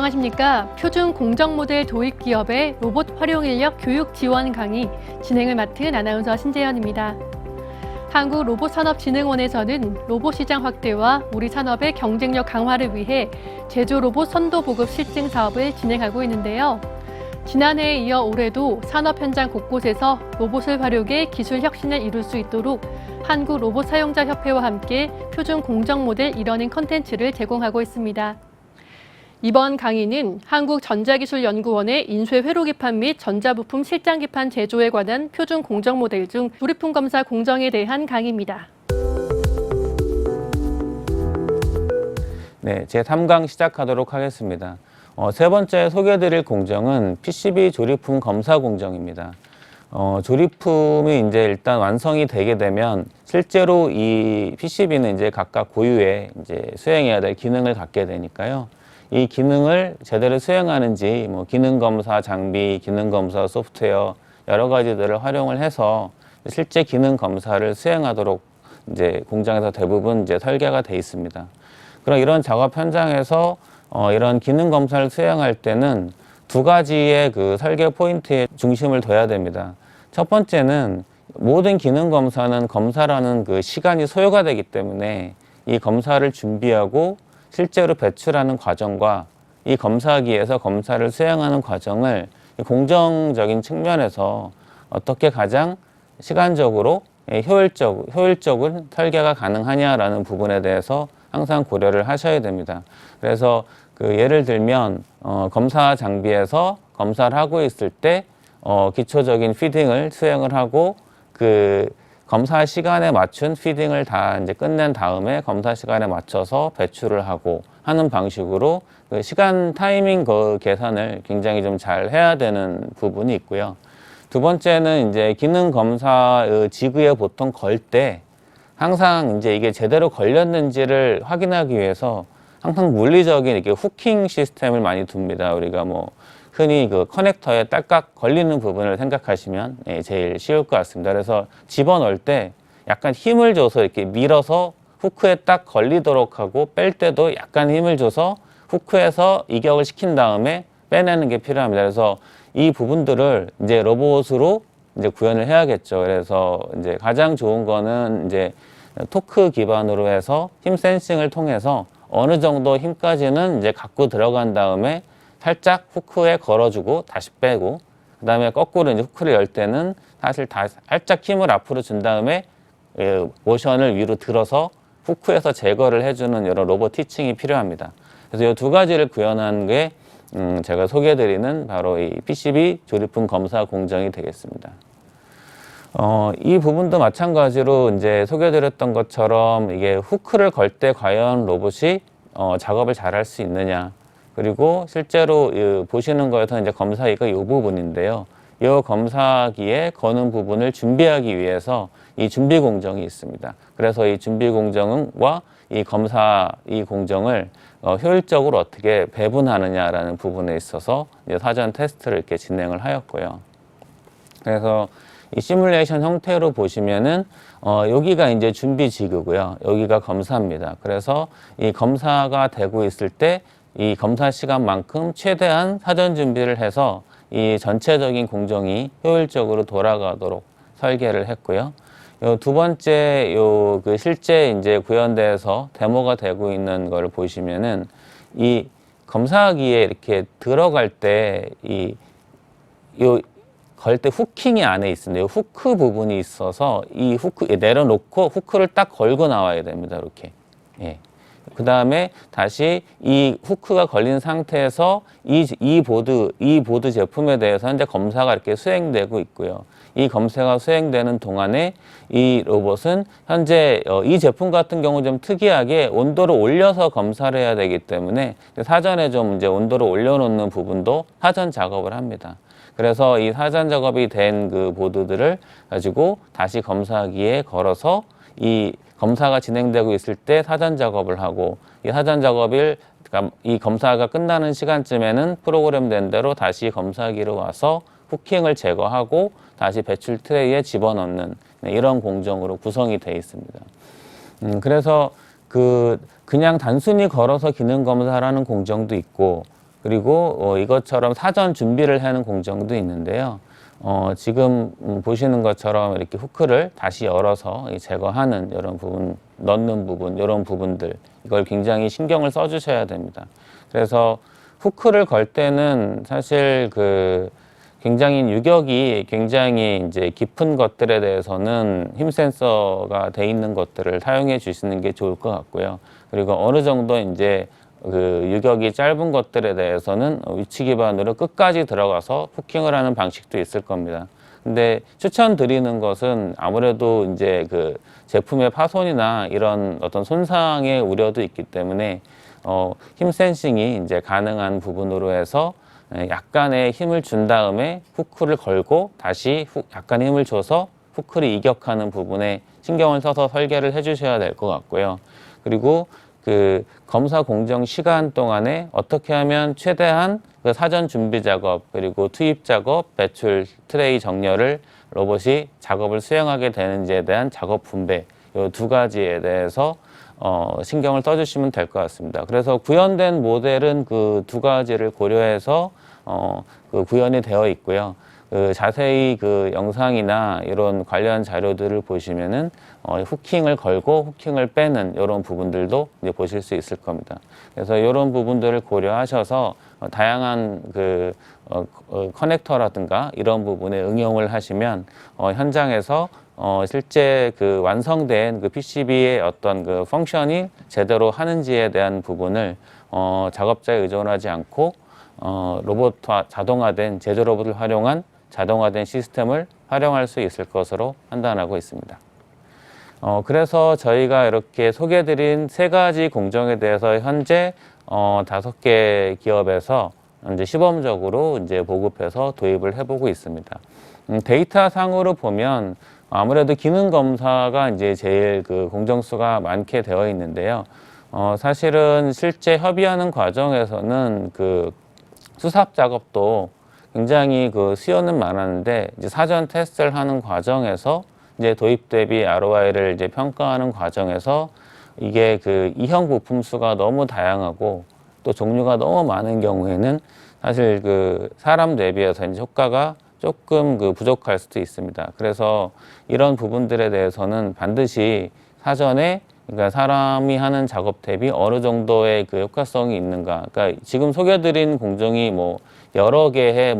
안녕하십니까. 표준 공정 모델 도입 기업의 로봇 활용 인력 교육 지원 강의 진행을 맡은 아나운서 신재현입니다. 한국로봇산업진흥원에서는 로봇 시장 확대와 우리 산업의 경쟁력 강화를 위해 제조 로봇 선도 보급 실증 사업을 진행하고 있는데요. 지난해에 이어 올해도 산업 현장 곳곳에서 로봇을 활용해 기술 혁신을 이룰 수 있도록 한국 로봇 사용자 협회와 함께 표준 공정 모델 이러닝 컨텐츠를 제공하고 있습니다. 이번 강의는 한국전자기술연구원의 인쇄 회로 기판 및 전자부품 실장 기판 제조에 관한 표준 공정 모델 중 조립품 검사 공정에 대한 강의입니다. 네, 제3강 시작하도록 하겠습니다. 세 번째 소개해드릴 공정은 PCB 조립품 검사 공정입니다. 조립품이 이제 일단 완성이 되게 되면 실제로 이 PCB는 이제 각각 고유의 이제 수행해야 될 기능을 갖게 되니까요. 이 기능을 제대로 수행하는지 기능 검사 장비, 기능 검사 소프트웨어 여러 가지들을 활용을 해서 실제 기능 검사를 수행하도록 이제 공장에서 대부분 이제 설계가 돼 있습니다. 그럼 이런 작업 현장에서 이런 기능 검사를 수행할 때는 두 가지의 그 설계 포인트에 중심을 둬야 됩니다. 첫 번째는 모든 기능 검사는 검사라는 그 시간이 소요가 되기 때문에 이 검사를 준비하고 실제로 배출하는 과정과 이 검사기에서 검사를 수행하는 과정을 공정적인 측면에서 어떻게 가장 시간적으로 효율적인 설계가 가능하냐라는 부분에 대해서 항상 고려를 하셔야 됩니다. 그래서 그 예를 들면 검사 장비에서 검사를 하고 있을 때 기초적인 피딩을 수행을 하고 그 검사 시간에 맞춘 피딩을 다 이제 끝낸 다음에 검사 시간에 맞춰서 배출을 하고 하는 방식으로 그 시간 타이밍 그 계산을 굉장히 좀 잘 해야 되는 부분이 있고요. 두 번째는 이제 기능 검사 지그에 보통 걸 때 항상 이제 이게 제대로 걸렸는지를 확인하기 위해서 항상 물리적인 이렇게 후킹 시스템을 많이 둡니다. 우리가 흔히 그 커넥터에 딸깍 걸리는 부분을 생각하시면 제일 쉬울 것 같습니다. 그래서 집어넣을 때 약간 힘을 줘서 이렇게 밀어서 후크에 딱 걸리도록 하고 뺄 때도 약간 힘을 줘서 후크에서 이격을 시킨 다음에 빼내는 게 필요합니다. 그래서 이 부분들을 이제 로봇으로 이제 구현을 해야겠죠. 그래서 이제 가장 좋은 거는 이제 토크 기반으로 해서 힘 센싱을 통해서 어느 정도 힘까지는 이제 갖고 들어간 다음에 살짝 후크에 걸어주고 다시 빼고 그 다음에 거꾸로 이제 후크를 열 때는 사실 살짝 힘을 앞으로 준 다음에 모션을 위로 들어서 후크에서 제거를 해주는 이런 로봇 티칭이 필요합니다. 그래서 이 두 가지를 구현한 게 제가 소개해드리는 바로 이 PCB 조립품 검사 공정이 되겠습니다. 이 부분도 마찬가지로 이제 소개해드렸던 것처럼 이게 후크를 걸 때 과연 로봇이 작업을 잘 할 수 있느냐. 그리고 실제로 보시는 거에서 이제 검사기가 이 부분인데요. 이 검사기에 거는 부분을 준비하기 위해서 이 준비 공정이 있습니다. 그래서 이 준비 공정과 이 검사 이 공정을 효율적으로 어떻게 배분하느냐라는 부분에 있어서 이제 사전 테스트를 이렇게 진행을 하였고요. 그래서 이 시뮬레이션 형태로 보시면은 여기가 이제 준비 지그고요. 여기가 검사입니다. 그래서 이 검사가 되고 있을 때 이 검사 시간만큼 최대한 사전 준비를 해서 이 전체적인 공정이 효율적으로 돌아가도록 설계를 했고요. 요 두 번째 그 실제 이제 구현대에서 데모가 되고 있는 걸 보시면은 이 검사기에 이렇게 들어갈 때 걸 때 후킹이 안에 있습니다. 이 후크 부분이 있어서 이 후크 내려놓고 후크를 딱 걸고 나와야 됩니다. 이렇게. 예. 그 다음에 다시 이 후크가 걸린 상태에서 이 보드 제품에 대해서 현재 검사가 이렇게 수행되고 있고요. 이 검사가 수행되는 동안에 이 로봇은 현재 이 제품 같은 경우 좀 특이하게 온도를 올려서 검사를 해야 되기 때문에 사전에 좀 이제 온도를 올려놓는 부분도 사전 작업을 합니다. 그래서 이 사전 작업이 된 그 보드들을 가지고 다시 검사기에 걸어서 이 검사가 진행되고 있을 때 사전 작업을 하고 이 사전 작업을 이 검사가 끝나는 시간쯤에는 프로그램된 대로 다시 검사기로 와서 후킹을 제거하고 다시 배출 트레이에 집어넣는 이런 공정으로 구성이 되어 있습니다. 그래서 그냥 단순히 걸어서 기능 검사라는 공정도 있고 그리고 이것처럼 사전 준비를 하는 공정도 있는데요. 지금 보시는 것처럼 이렇게 후크를 다시 열어서 제거하는 이런 부분, 넣는 부분, 이런 부분들, 이걸 굉장히 신경을 써주셔야 됩니다. 그래서 후크를 걸 때는 사실 굉장히 유격이 굉장히 이제 깊은 것들에 대해서는 힘 센서가 돼 있는 것들을 사용해 주시는 게 좋을 것 같고요. 그리고 어느 정도 이제 유격이 짧은 것들에 대해서는 위치 기반으로 끝까지 들어가서 후킹을 하는 방식도 있을 겁니다. 근데 추천드리는 것은 아무래도 이제 제품의 파손이나 이런 어떤 손상의 우려도 있기 때문에 힘 센싱이 이제 가능한 부분으로 해서 약간의 힘을 준 다음에 후크를 걸고 다시 약간 힘을 줘서 후크를 이격하는 부분에 신경을 써서 설계를 해주셔야 될 것 같고요. 그리고 검사 공정 시간 동안에 어떻게 하면 최대한 사전 준비 작업, 그리고 투입 작업, 배출, 트레이 정렬을 로봇이 작업을 수행하게 되는지에 대한 작업 분배, 이 두 가지에 대해서 신경을 써주시면 될 것 같습니다. 그래서 구현된 모델은 그 두 가지를 고려해서 구현이 되어 있고요. 자세히 영상이나 이런 관련 자료들을 보시면은 후킹을 걸고 후킹을 빼는 이런 부분들도 이제 보실 수 있을 겁니다. 그래서 이런 부분들을 고려하셔서 다양한 커넥터라든가 이런 부분에 응용을 하시면 현장에서 실제 완성된 PCB의 어떤 펑션이 제대로 하는지에 대한 부분을 작업자에 의존하지 않고 로봇화, 자동화된 제조 로봇을 활용한 자동화된 시스템을 활용할 수 있을 것으로 판단하고 있습니다. 그래서 저희가 이렇게 소개해드린 세 가지 공정에 대해서 현재 5개 기업에서 이제 시범적으로 이제 보급해서 도입을 해보고 있습니다. 데이터 상으로 보면 아무래도 기능 검사가 이제 제일 공정수가 많게 되어 있는데요. 사실은 실제 협의하는 과정에서는 수삽 작업도 굉장히 수요는 많았는데 이제 사전 테스트를 하는 과정에서 이제 도입 대비 ROI를 이제 평가하는 과정에서 이게 이형 부품 수가 너무 다양하고 또 종류가 너무 많은 경우에는 사실 사람 대비해서 이제 효과가 조금 부족할 수도 있습니다. 그래서 이런 부분들에 대해서는 반드시 사전에 그러니까 사람이 하는 작업 대비 어느 정도의 효과성이 있는가. 그러니까 지금 소개드린 공정이 뭐 여러 개의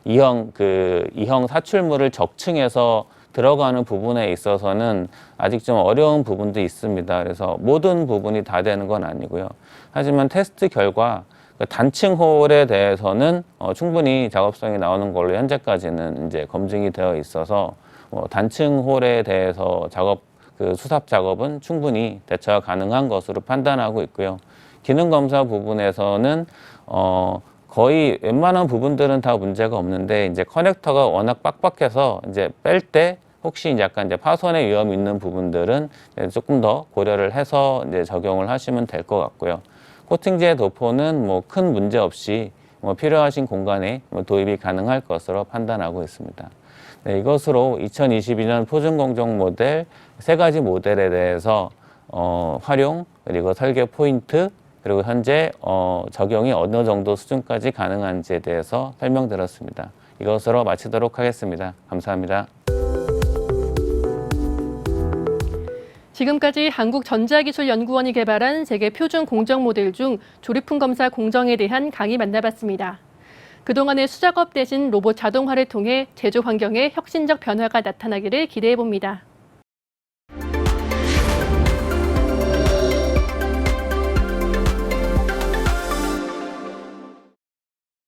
이형 사출물을 적층해서 들어가는 부분에 있어서는 아직 좀 어려운 부분도 있습니다. 그래서 모든 부분이 다 되는 건 아니고요. 하지만 테스트 결과 단층 홀에 대해서는 충분히 작업성이 나오는 걸로 현재까지는 이제 검증이 되어 있어서 단층 홀에 대해서 수삽 작업은 충분히 대처가 가능한 것으로 판단하고 있고요. 기능 검사 부분에서는 거의 웬만한 부분들은 다 문제가 없는데 이제 커넥터가 워낙 빡빡해서 이제 뺄 때 혹시 약간 이제 파손의 위험이 있는 부분들은 조금 더 고려를 해서 이제 적용을 하시면 될 것 같고요. 코팅제 도포는 큰 문제 없이 필요하신 공간에 도입이 가능할 것으로 판단하고 있습니다. 네, 이것으로 2022년 표준공정 모델 세 가지 모델에 대해서 활용, 그리고 설계 포인트, 그리고 현재 적용이 어느 정도 수준까지 가능한지에 대해서 설명드렸습니다. 이것으로 마치도록 하겠습니다. 감사합니다. 지금까지 한국전자기술연구원이 개발한 세계 표준 공정 모델 중 조립품 검사 공정에 대한 강의 만나봤습니다. 그동안의 수작업 대신 로봇 자동화를 통해 제조 환경에 혁신적 변화가 나타나기를 기대해 봅니다.